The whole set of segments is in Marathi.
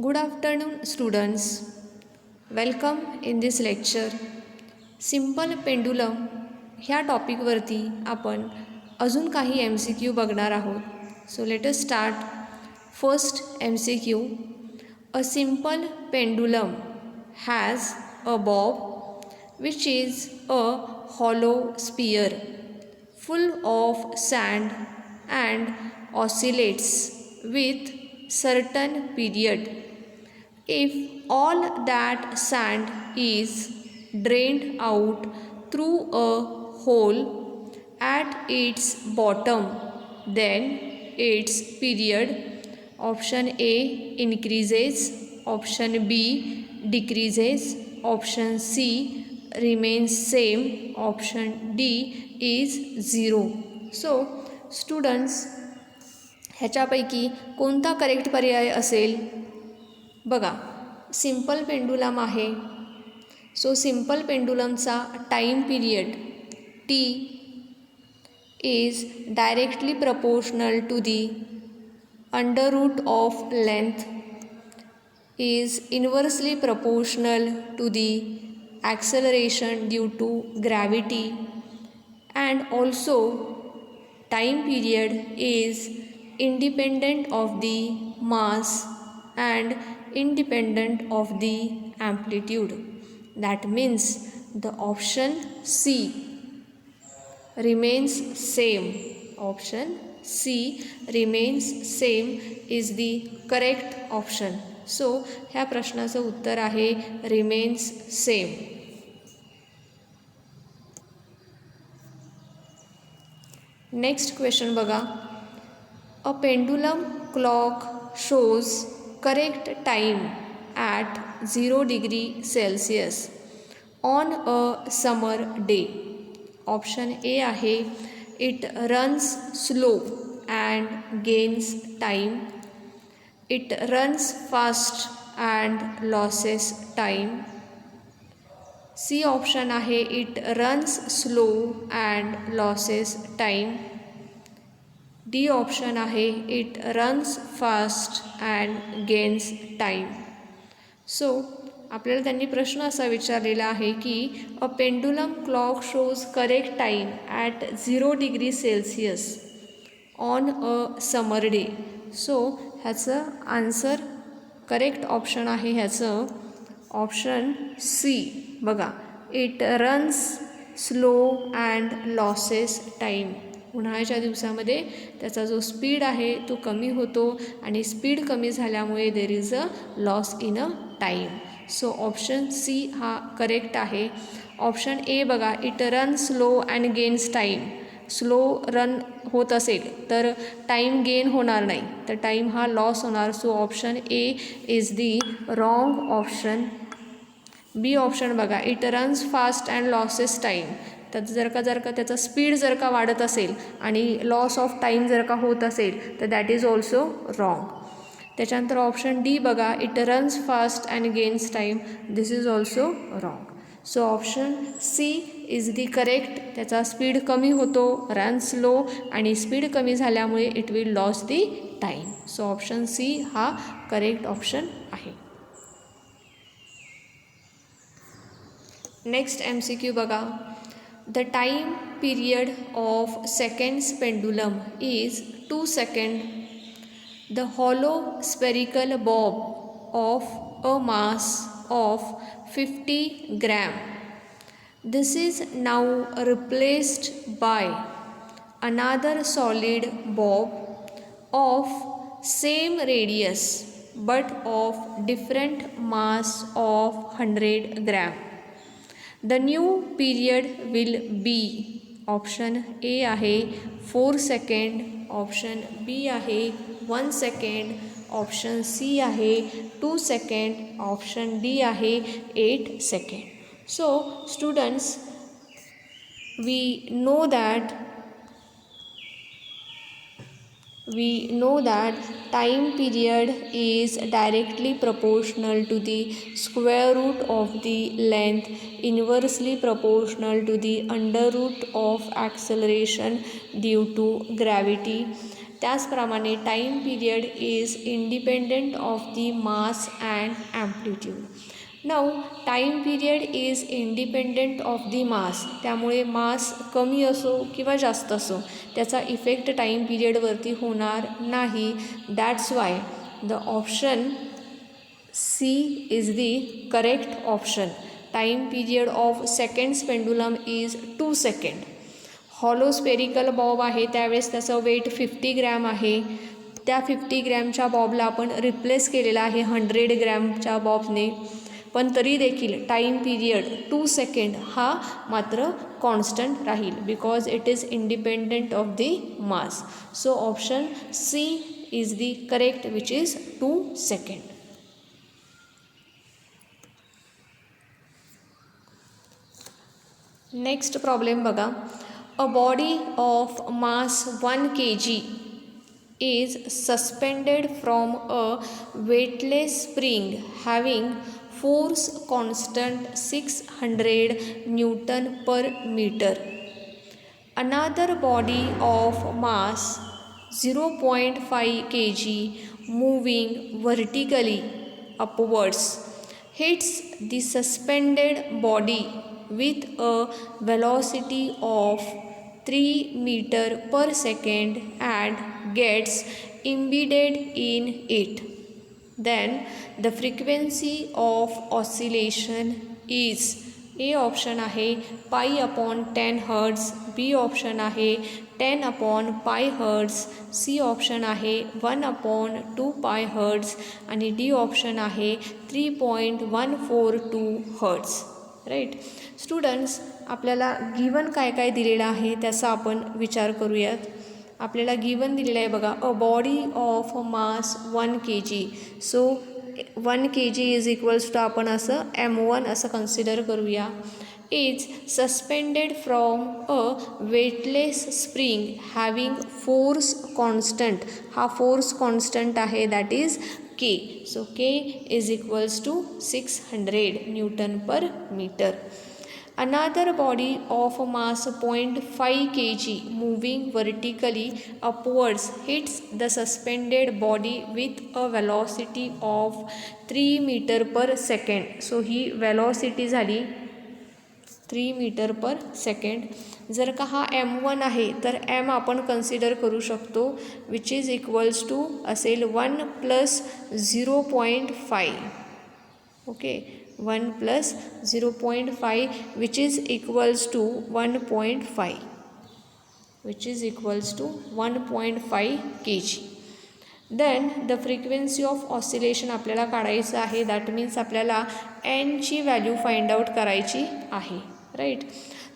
Good afternoon, students. Welcome in this lecture. Simple pendulum ह्या टॉपिकवरती आपण अजून काही MCQ बघणार आहोत. So let us start. First MCQ. A simple pendulum has a bob which is a hollow sphere full of sand and oscillates with certain period. If all that sand is drained out through a hole at its bottom, then its period option A increases, option B decreases, option C remains same, option D is 0. So students, ह्याच्यापैकी कोणता करेक्ट पर्याय असेल? बघा, सिम्पल पेंडुलम आहे. सो सिम्पल पेंडुलमचा time period T is directly proportional to the under root of length is inversely proportional to the acceleration due to gravity, and also time period is independent of the mass and independent of the amplitude. That means the option C remains same. Option C remains same is the correct option. So ह्या प्रश्नाचं उत्तर आहे remains same. नेक्स्ट क्वेश्चन बघा. A pendulum clock shows correct time at 0 degree Celsius on a summer day. Option A आहे it runs slow and gains time. It runs fast and loses time. C option आहे it runs slow and loses time. D option आहे it runs fast and gains time. So आपल्याला त्यांनी प्रश्न असा विचारलेला आहे की a pendulum clock shows correct time at 0 degree Celsius on a summer day. So ह्याचं आन्सर करेक्ट ऑप्शन आहे ह्याचं ऑप्शन सी. बघा, it runs slow and loses time. उन्हाळ्याच्या दिवसामध्ये त्याचा जो स्पीड आहे तो कमी होतो आणि स्पीड कमी झाल्यामुळे there is a loss in a time. So option C हा करेक्ट आहे. ऑप्शन ए बघा, it run slow and gains time. Slow run होत असेल तर टाईम गेन होणार नाही, तर टाईम हा लॉस होणार. So option A is the wrong option. B option बघा, it runs fast and loses time. त्याचं जर का त्याचा स्पीड जर का वाढत असेल आणि लॉस ऑफ टाईम जर का होत असेल तर दॅट इज ऑल्सो रॉंग. त्याच्यानंतर ऑप्शन डी बघा, it runs fast and gains time. This is also wrong. So option C is the correct. त्याचा स्पीड कमी होतो, रन स्लो, आणि स्पीड कमी झाल्यामुळे it will loss the time. So option C हा करेक्ट ऑप्शन आहे. नेक्स्ट MCQ बघा. The time period of seconds pendulum is 2 seconds. The hollow spherical bob of a mass of 50 gram. This is now replaced by another solid bob of same radius but of different mass of 100 gram. The new period will be option A आहे 4 सेकंड, ऑप्शन बी आहे 1 सेकंड, ऑप्शन सी आहे 2 सेकंड, ऑप्शन डी आहे 8 second. So students, we know that time period is directly proportional to the square root of the length, inversely proportional to the under root of acceleration due to gravity, त्याचप्रमाणे time period is independent of the mass and amplitude. Now time period is independent of the mass, त्यामुळे मास कमी असो किंवा जास्त असो त्याचा इफेक्ट टाईम पिरियडवरती होणार नाही. That's why the option C is the correct option. Time period of seconds pendulum is 2 second. Hollow spherical bob आहे त्यावेळेस त्याचं वेट 50 ग्रॅम आहे. त्या 50 ग्रॅमच्या बॉबला आपण रिप्लेस केलेला आहे 100 ग्रॅमच्या बॉबने, पण तरी देखील टाईम पिरियड 2 सेकंड हा मात्र कॉन्स्टंट राहील because it is independent of the mass. So option C is the correct which is 2 second. Next problem बघा. A body of mass 1 kg is suspended from a weightless spring having force constant 600 Newton per meter. Another body of mass 0.5 kg moving vertically upwards hits the suspended body with a velocity of 3 meter per second and gets embedded in it. Then the frequency of oscillation is A option आहे पाई अपॉन 10 हर्ट्ज, बी ऑप्शन आहे 10 upon pi hertz, C option आहे 1 अपॉन 2 पाय हर्ट्ज आणि डी ऑप्शन आहे 3.142 हर्ट्ज. राईट स्टुडंट्स, आपल्याला गिवन काय काय दिलेलं आहे त्याचा आपण विचार करूयात. आपल्याला गिवन दिलेलं आहे बघा. A body of mass 1 kg. So 1 kg is equals to आपण असं M1 असं कन्सिडर करूया. Is suspended from a weightless spring having force constant. हा फोर्स कॉन्स्टंट आहे that is K. So K is equals to 600 newton per metre. Another body of mass 0.5 kg moving vertically upwards hits the suspended body with a velocity of 3 meter per second. So he velocity झाली 3 meter per second. जर का हा M1 आहे तर M आपण कन्सिडर करू शकतो विच इज इक्वल्स टू असेल 1 + 0.5. Okay 1 + 0.5 which is equals to 1.5 which is equals to 1.5 kg. Then the frequency of oscillation आपल्याला काढायचं आहे. दॅट मीन्स आपल्याला n ची व्हॅल्यू फाइंड आउट करायची आहे. Right.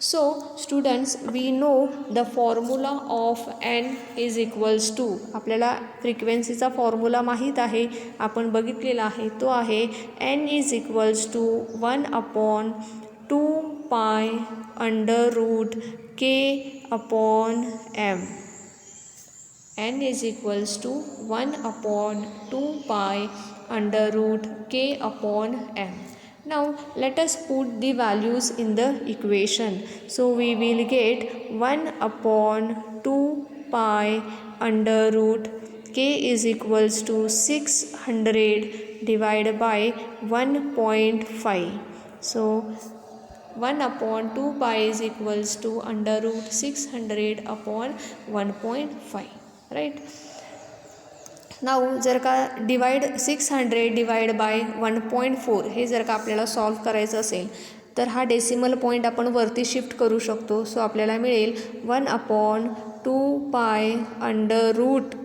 So students, we know the formula of n is equals to, आपल्याला फ्रिक्वेन्सीचा फॉर्म्युला माहीत आहे, आपण बघितलेला आहे. तो आहे n इज इक्वल्स टू 1/2 पाय √k upon m. n is equals to 1/2 pi √k upon m. Now let us put the values in the equation. So we will get 1/2 pi √k is equals to 600 divided by 1.5. So 1/2 pi is equals to √600 upon 1.5. Right. Now जर का डिवाइड 600 डिवाइड बाय 1.4 हे जर का आपल्याला सॉल्व करायचं असेल तर हा डेसिमल पॉईंट आपण वरती शिफ्ट करू शकतो. सो आपल्याला मिळेल 1/2 पाय √.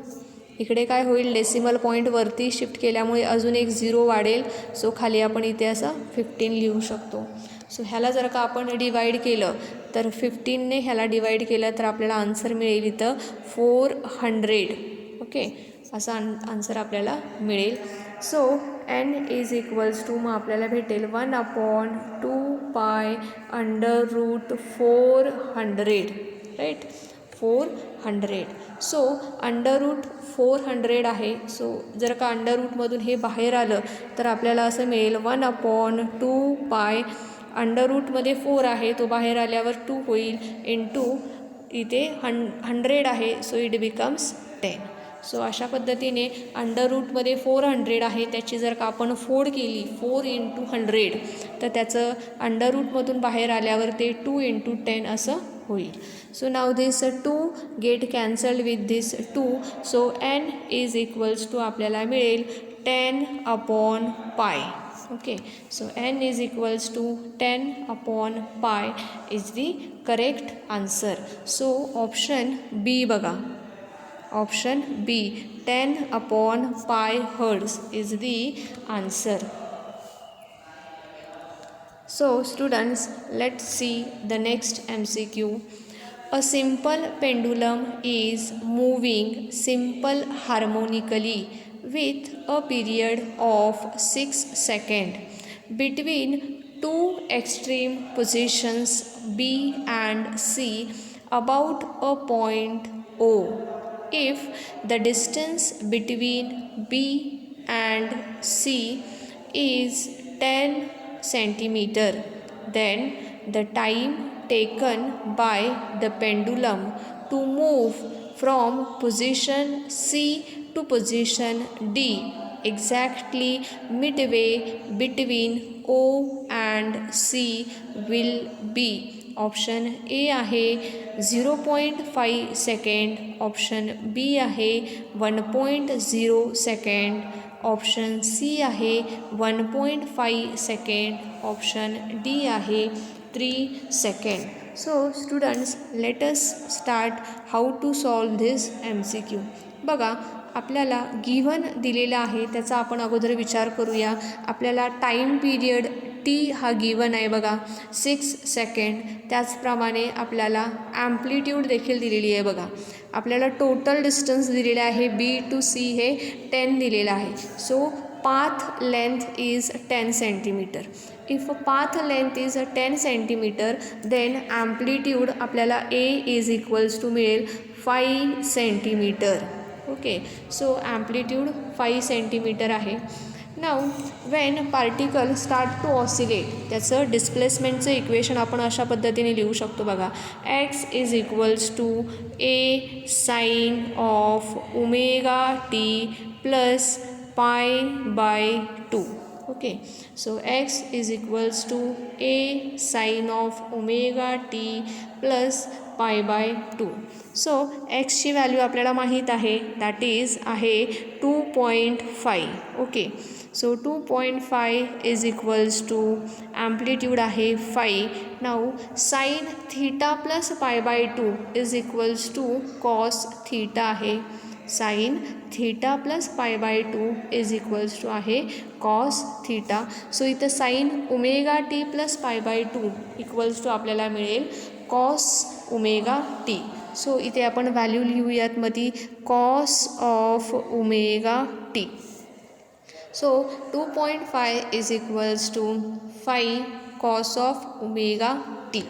इकडे काय होईल, डेसिमल पॉईंट वरती शिफ्ट केल्यामुळे अजून एक 0 वाढेल. सो खाली आपण इथे असं 15 लिहू शकतो. सो ह्याला जर का आपण डिवाइड केलं तर 15ने ह्याला डिवाइड केलं तर आपल्याला आन्सर मिळेल इथं 400. ओके, असा आन्सर आपल्याला मिळेल. So n is equals to मग आपल्याला भेटेल 1/2 पाय √400. राईट, 400. सो √400 आहे. सो जर का अंडररूटमधून हे बाहेर आलं तर आपल्याला असं मिळेल 1/2 पाय अंडररूटमध्ये 4 आहे, तो बाहेर आल्यावर 2 होईल इंटू इथे 100 आहे. So it becomes 10. सो अशा पद्धतीने अंडर रूटमध्ये 400 आहे, त्याची जर का आपण फोड केली 4 इंटू 100 तर त्याचं अंडर रूटमधून बाहेर आल्यावर ते 2 इंटू 10 असं होईल. So now this 2 get cancelled with this 2. So n is equals to आपल्याला मिळेल 10/π. Okay, so n is equals to 10/π is the correct answer. So option B बघा, option B 10/π hertz is the answer. So students, let's see the next MCQ. A simple pendulum is moving simple harmonically with a period of 6 seconds between two extreme positions B and C about a point O. If the distance between B and C is 10 centimeter, then the time taken by the pendulum to move from position C to position D exactly midway between O and C will be. Option A आहे 0.5 सेकंड, ऑप्शन बी आहे 1.0 सेकंड, ऑप्शन सी आहे 1.5 सेकंड, ऑप्शन डी आहे 3 second. So students, let us start how to solve this MCQ. बघा, आपल्याला गिव्हन दिलेला आहे त्याचा आपण अगोदर विचार करूया. आपल्याला टाईम पिरियड टी हा गिव्हन आहे बघा 6 सेकंड. त्याचप्रमाणे आपल्याला ॲम्प्लिट्यूड देखील दिलेली आहे बघा. आपल्याला टोटल डिस्टन्स दिलेले आहे बी टू सी हे 10 दिलेलं आहे. So path length is 10 centimetre. If path length is 10 centimetre then amplitude आपल्याला ए इज इक्वल्स टू मिळेल 5 centimetre. Okay, so amplitude 5 centimetre आहे. Now when particle start to oscillate, त्याचं डिस्प्लेसमेंटचं इक्वेशन आपण अशा पद्धतीने लिहू शकतो बघा. X is equals to A sine of omega t plus pi by 2. Okay, so x is equals to A sine of omega t plus pi by 2. So एक्सची व्हॅल्यू आपल्याला माहीत आहे, दॅट इज आहे 2.5. Okay, so 2.5 is equals to amplitude आहे 5. Now sine theta plus pi by 2 is equals to cos theta आहे. Sine theta plus pi by 2 is equals to आहे कॉस थीटा. सो इथं sine omega t plus pi by 2 equals to आपल्याला मिळेल कॉस ओमेगा टी. सो इथे आपण व्हॅल्यू लिहूयात मध्ये cos of omega t. So 2.5 is equals to 5 cos of omega t.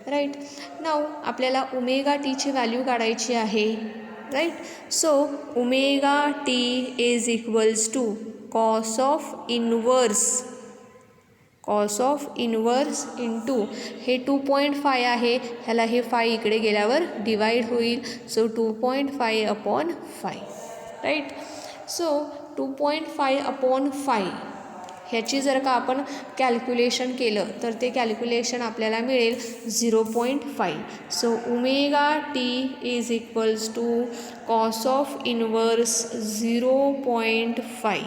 Right, now आपल्याला ओमेगा टीची व्हॅल्यू काढायची आहे. Right, so omega T is equals to cos of inverse into हे 2.5 आहे, ह्याला हे 5 इकडे गेल्यावर डिवाइड होईल. सो 2.5/5. राईट, सो 2.5/5 ह्याची जर का आपण कॅल्क्युलेशन केलं तर ते कॅल्क्युलेशन आपल्याला मिळेल 0.5. So omega T is equals to cos of inverse 0.5.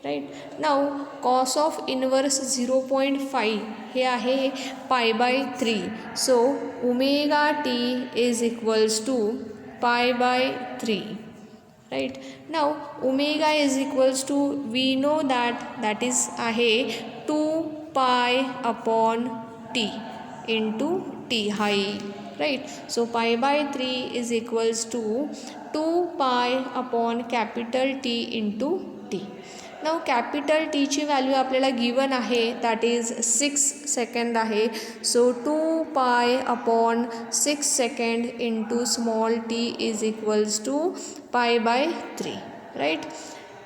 Right, now cos of inverse 0.5 हे आहे pi by 3. So omega T is equals to pi by 3. Right, now omega is equals to we know that is आहे 2π/t इंटू टी हाई. Right, so pi by 3 is equals to 2π/T into T. Now capital टीची व्हॅल्यू आपल्याला गिवन आहे, दॅट इज 6 सेकंड आहे. So 2π/6 second into small t is equals to pi by 3. Right,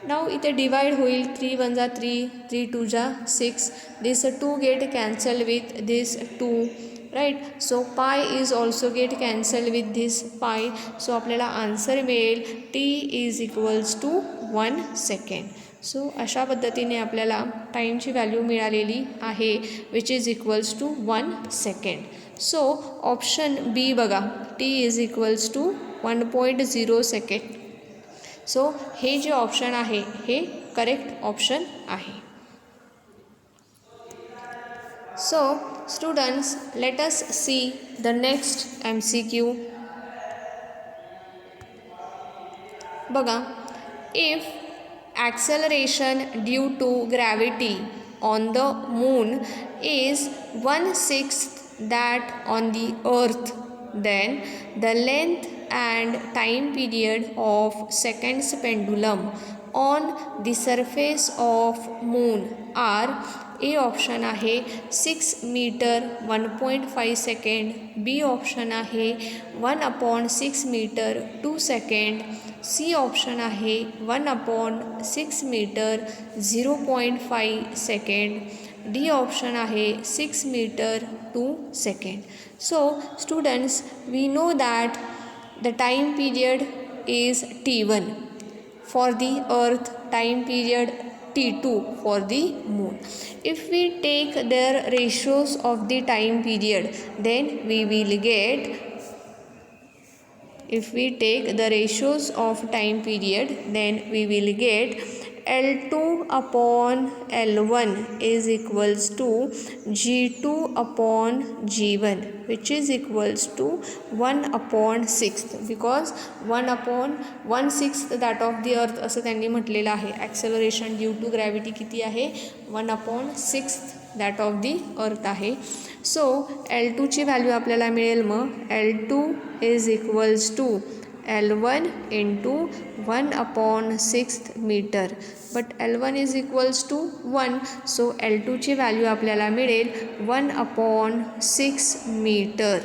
now इथे डिवाइड होईल 3 1 3, 3 2 6. This 2 get cancel with this 2. right. So pi is also get cancelled with this pi, so आपल्याला आन्सर मिळेल t is equals to 1 second. So अशा पद्धतीने आपल्याला टाईमची व्हॅल्यू मिळालेली आहे which is equals to 1 second. So option B बघा, t is equals to 1.0 second. So हे जे ऑप्शन आहे हे करेक्ट ऑप्शन आहे. So students, let us see the next MCQ. बघा, if acceleration due to gravity on the moon is 1/6 that on the earth, then the length and time period of seconds pendulum on the surface of moon are. A option आहे 6 मीटर 1.5 सेकंड, बी ऑप्शन आहे 1/6 मीटर 2 सेकंड, सी ऑप्शन आहे 1/6 मीटर 0.5 सेकंड, डी ऑप्शन आहे 6 metre 2 second. So students, we know that the time period is T1 for the earth, time period T2 for the moon. If we take their ratios of the time period, then we will get, if we take the ratios of time period, then we will get L2 upon L1 is equals to G2 upon G1, which is equals to 1/6, because 1/1/6 that of the earth असं त्यांनी म्हटलेलं आहे. ॲक्सेलरेशन ड्यू टू ग्रॅव्हिटी किती आहे? 1/6 दॅट ऑफ दी अर्थ आहे. सो L2ची व्हॅल्यू आपल्याला मिळेल मग L2 is equals to L1 into 1/6 metre, but L1 is equals to 1, so L2ची व्हॅल्यू आपल्याला मिळेल 1/6 मीटर,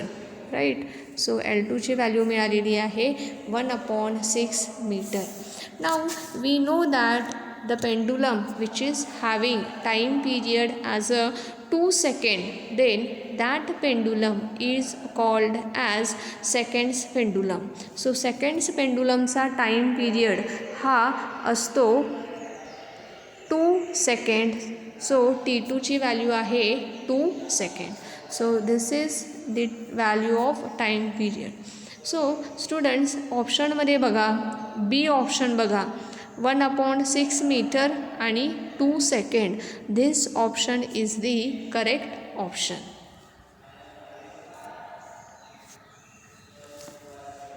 राईट. सो L2ची व्हॅल्यू मिळालेली आहे 1/6 metre. Now we know that the pendulum which is having time period as a 2 second, then that pendulum is called as seconds pendulum. So seconds pendulum चा time period हा असतो 2 सेकंड. सो T2 ची व्हॅल्यू आहे 2 second. So this is the value of time period. So students, ऑप्शनमध्ये बघा, बी ऑप्शन बघा 1/6 मीटर आणि 2 second. This option is the correct option.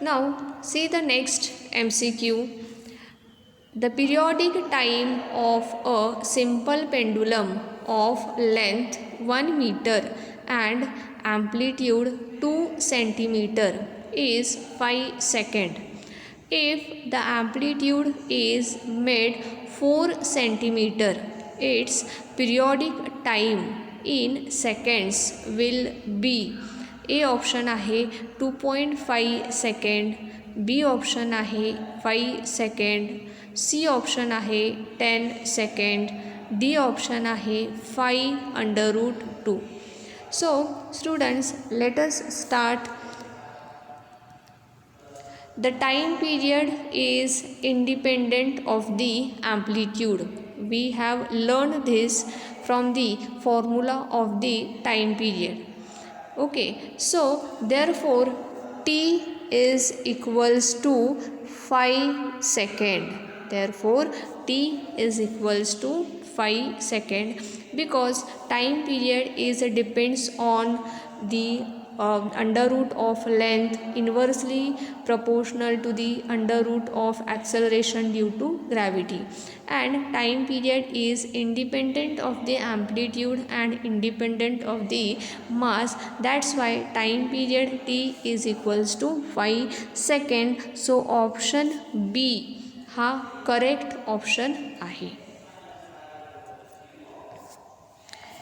Now see the next MCQ. The periodic time of a simple pendulum of length 1 meter and amplitude 2 centimeter is 5 seconds. If the amplitude is made 4 centimeter, its periodic time in seconds will be. A option आहे 2.5 सेकंड, बी ऑप्शन आहे 5 सेकंड, सी ऑप्शन आहे 10 सेकंड, डी ऑप्शन आहे 5/√2. So students, late us start. The time period is independent of the amplitude. We have learned this from the formula of the time period. Okay, so therefore T is equals to 5 second. Therefore T is equals to 5 second, because time period is depends on the under root of length inversely proportional to the under root of acceleration due to gravity, and time period is independent of the amplitude and independent of the mass. That's why time period T is equals to 5 second. So option B हा करेक्ट ऑप्शन आहे.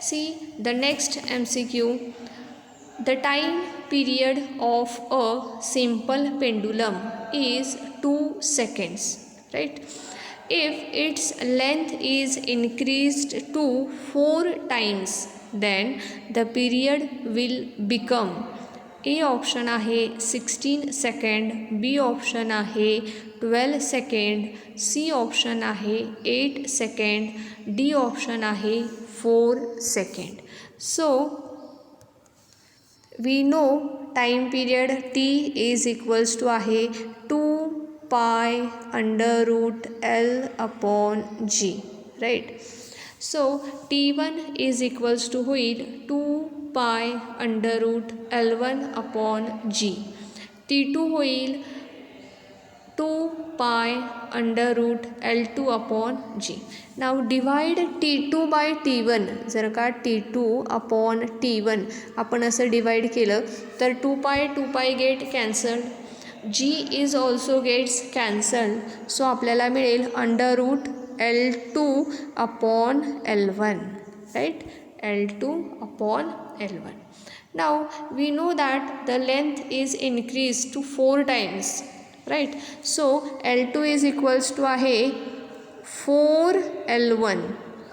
See the next MCQ. The time period of a simple pendulum is 2 seconds, right? If its length is increased to 4 times, then the period will become A option आहे 16 सेकंड, बी ऑप्शन आहे 12 सेकंड, सी ऑप्शन आहे 8 सेकंड, डी ऑप्शन आहे 4 second. So we know time period t is equals to आहे 2 pi under root L upon G, right? So t1 is equals to होईल 2 pi under root L1 upon G. t2 होईल 2 pi under root L2 upon G. Now divide T2 by T1. जर का T2 upon T1 आपण असं डिवाइड केलं तर 2 pi get cancelled. G is also gets cancelled. So आपल्याला मिळेल under root L2 upon L1. Right? L2 upon L1. Now we know that the length is increased to 4 times. Right? So L2 is equals to आहे 4L1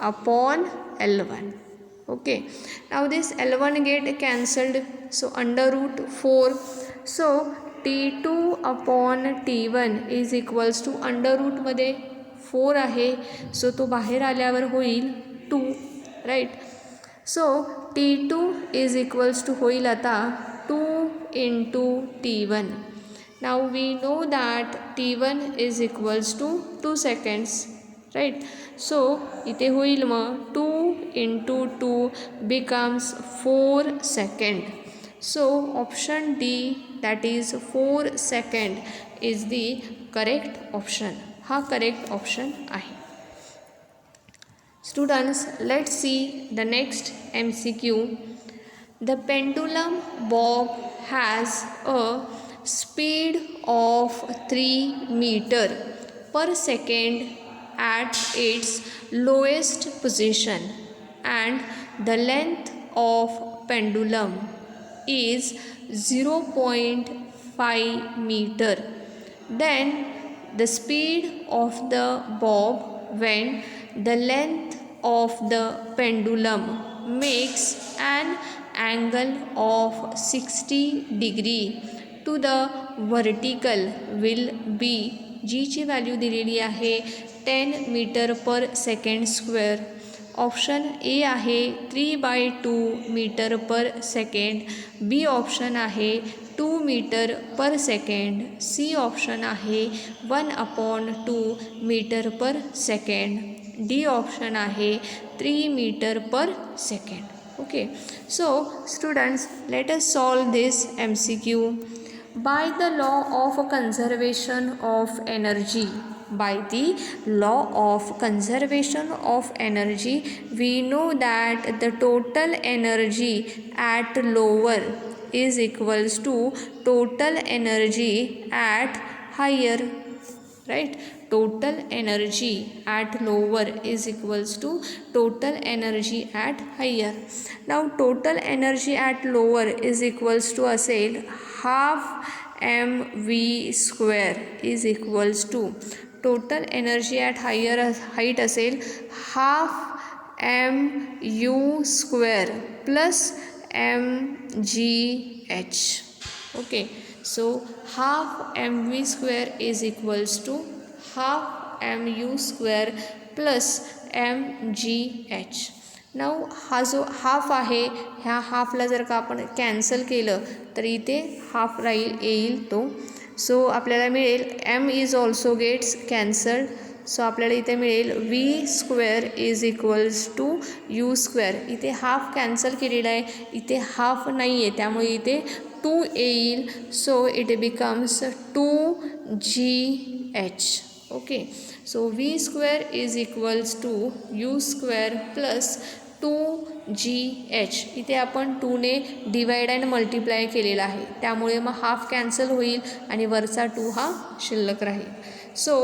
upon L1. Okay. Now this L1 get cancelled. So under root 4. So T2 upon T1 is equals to under root मध्ये 4 आहे. So तो बाहेर आल्यावर होईल 2. Right? So T2 is equals to होईल आता 2 into T1. Now we know that T1 is equals to 2 seconds, right? So इथे होईल मग 2 into 2 becomes 4 second. So option D, that is 4 second is the correct option. हा correct option आहे. Students, let's see the next MCQ. The pendulum bob has a speed of 3 meter per second at its lowest position and the length of pendulum is 0.5 meter. Then the speed of the bob when the length of the pendulum makes an angle of 60 degree to the vertical will be. G ची व्हॅल्यू दिलेली आहे 10 metre per second square. Option A आहे 3/2 metre per second, B option आहे 2 metre per second, C option आहे 1/2 metre per second, D option आहे 3 metre per second. Okay, so students, let us solve this MCQ. By the law of conservation of energy, by the law of conservation of energy, we know that the total energy at lower is equals to total energy at higher, right? Total energy at lower is equals to total energy at higher. Now total energy at lower is equals to असेल half mv square is equals to total energy at higher height असेल half mu square plus mgh. Okay, so half mv square is equals to half mu square plus mgh. Now हा जो हाफ आहे ह्या हाफला जर का आपण कॅन्सल केलं तर इथे हाफ येईल तो. सो आपल्याला मिळेल m is also gets cancelled. So आपल्याला इथे मिळेल v square is equals to u square. इथे हाफ कॅन्सल केलेला आहे, इथे हाफ नाही आहे त्यामुळे इथे 2 येईल. So it becomes 2gh. Okay, so v square is equals to u square plus 2gh. इथे आपण 2ने डिवाइड अँड मल्टिप्लाय केलेला आहे त्यामुळे मग हाफ कॅन्सल होईल आणि वरचा 2 हा शिल्लक राहील. So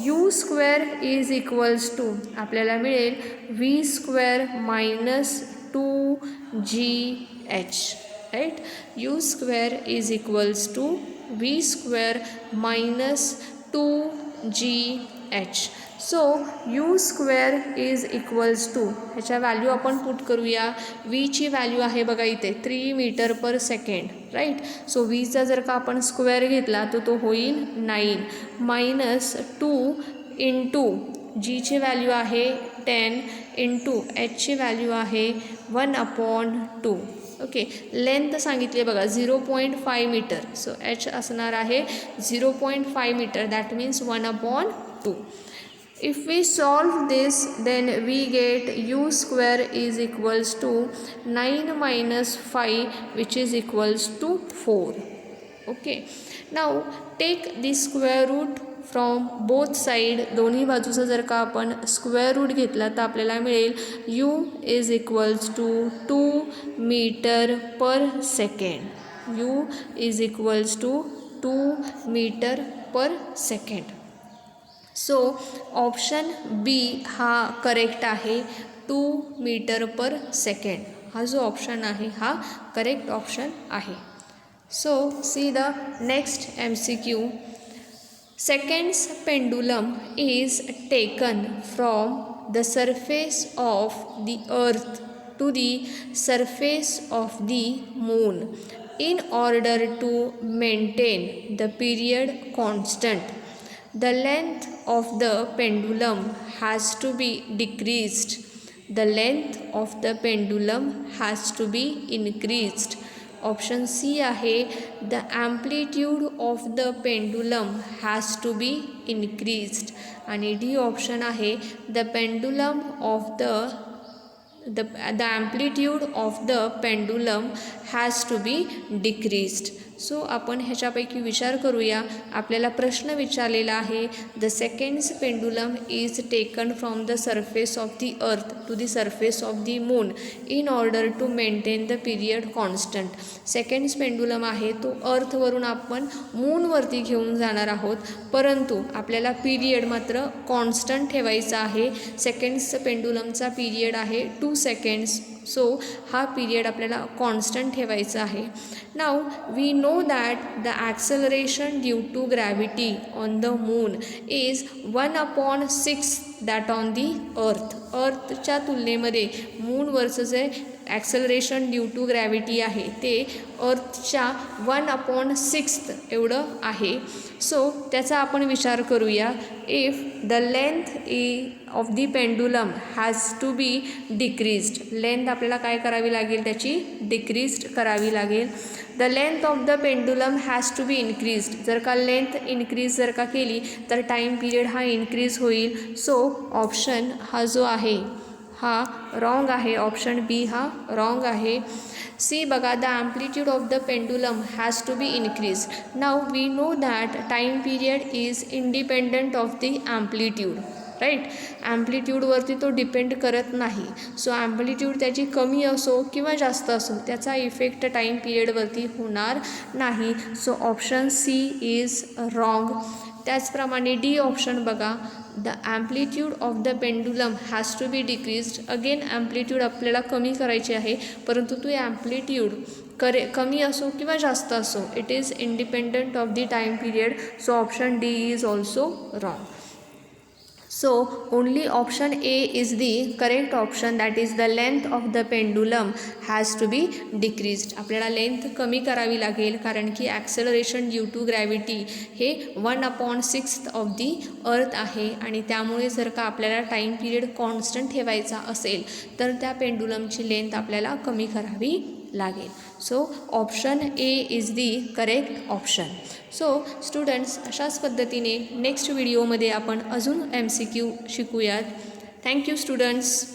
u square is equals to आपल्याला मिळेल v square minus 2gh. Right, u square is equals to v square minus 2gh. So U square is equals to, ह्याच्या व्हॅल्यू आपण पुट करूया. वीची व्हॅल्यू आहे बघा इथे 3 metre per second, right. So वीचा जर का आपण स्क्वेअर घेतला तर तो होईल 9 मायनस 2 इंटू जीची व्हॅल्यू आहे 10 इंटू एचची व्हॅल्यू आहे 1/2. ओके, लेंथ सांगितली बघा 0.5 मीटर. सो एच असणार आहे 0.5 metre, that means 1/2. If we solve this, then we get u square is equals to 9 minus 5, which is equals to 4. Okay, now take the square root from both side. दोन्ही बाजूचा जर का आपण स्क्वेअर रूट घेतला तर आपल्याला मिळेल u is equals to 2 metre per second. u is equals to 2 metre per second. So option B हा करेक्ट आहे, 2 मीटर पर सेकंड. हा जो ऑप्शन आहे हा करेक्ट ऑप्शन आहे. So see the next MCQ. Seconds pendulum is taken from the surface of the earth to the surface of the moon in order to maintain the period constant. The length of the pendulum has to be decreased. The length of the pendulum has to be increased. Option C आहे, the amplitude of the pendulum has to be increased. आणि D ऑप्शन आहे, the pendulum of the amplitude of the pendulum has to be decreased. So आपण ह्याच्यापैकी विचार करूया. आपल्याला प्रश्न विचारलेला आहे, the seconds pendulum is taken from the surface of the earth to the surface of the moon in order to maintain the period constant. Seconds pendulum आहे तो अर्थवरून आपण मूनवरती घेऊन जाणार आहोत, परंतु आपल्याला पिरियड मात्र कॉन्स्टंट ठेवायचा आहे. सेकंड्स पेंडुलमचा पिरियड आहे 2 सेकंड्स. सो हा पिरियड आपल्याला कॉन्स्टंट ठेवायचा आहे. Now we know that the acceleration due to gravity on the moon is 1/6 that on the earth. अर्थच्या तुलनेमध्ये मूनवरचं जे ॲक्सेलरेशन ड्यू टू ग्रॅव्हिटी आहे ते अर्थच्या 1/6 एवढं आहे. सो त्याचा आपण विचार करूया. If the length of the pendulum has to be decreased, length आपल्याला काय करावी लागेल, त्याची डिक्रीज्ड करावी लागेल. The length of the pendulum has to be increased, जर का लेंथ इन्क्रीज जर का केली तर टाईम पिरियड हा इन्क्रीज होईल. सो ऑप्शन हा जो आहे हा रॉंग आहे, ऑप्शन बी हा रॉंग आहे. सी बघा, the amplitude of the pendulum has to be increase. Now we know that time period is independent of the amplitude, right. ॲम्प्लिट्यूडवरती तो डिपेंड करत नाही. सो ॲम्प्लिट्यूड त्याची कमी असो किंवा जास्त असो त्याचा इफेक्ट टाईम पिरियडवरती होणार नाही. So option C is wrong. त्याचप्रमाणे डी ऑप्शन बघा, the amplitude of the pendulum has to be decreased. Again amplitude आपल्याला कमी करायची आहे, परंतु तो ॲम्प्लिट्यूड कमी असो किंवा जास्त असो it is independent of the time period. So option D is also wrong. So only option A is the correct option, that is the length of the pendulum has to be decreased. आपल्याला लेंथ कमी करावी लागेल कारण की ॲक्सेलरेशन ड्यू टू ग्रॅव्हिटी हे 1/6 ऑफ दी अर्थ आहे आणि त्यामुळे जर का आपल्याला टाईम पिरियड कॉन्स्टंट ठेवायचा असेल तर त्या पेंडुलमची लेंथ आपल्याला कमी करावी लागेल. So option A is the correct option. So students, अशाच पद्धतीने नेक्स्ट व्हिडिओमध्ये आपण अजून MCQ शिकूयात. Thank you students.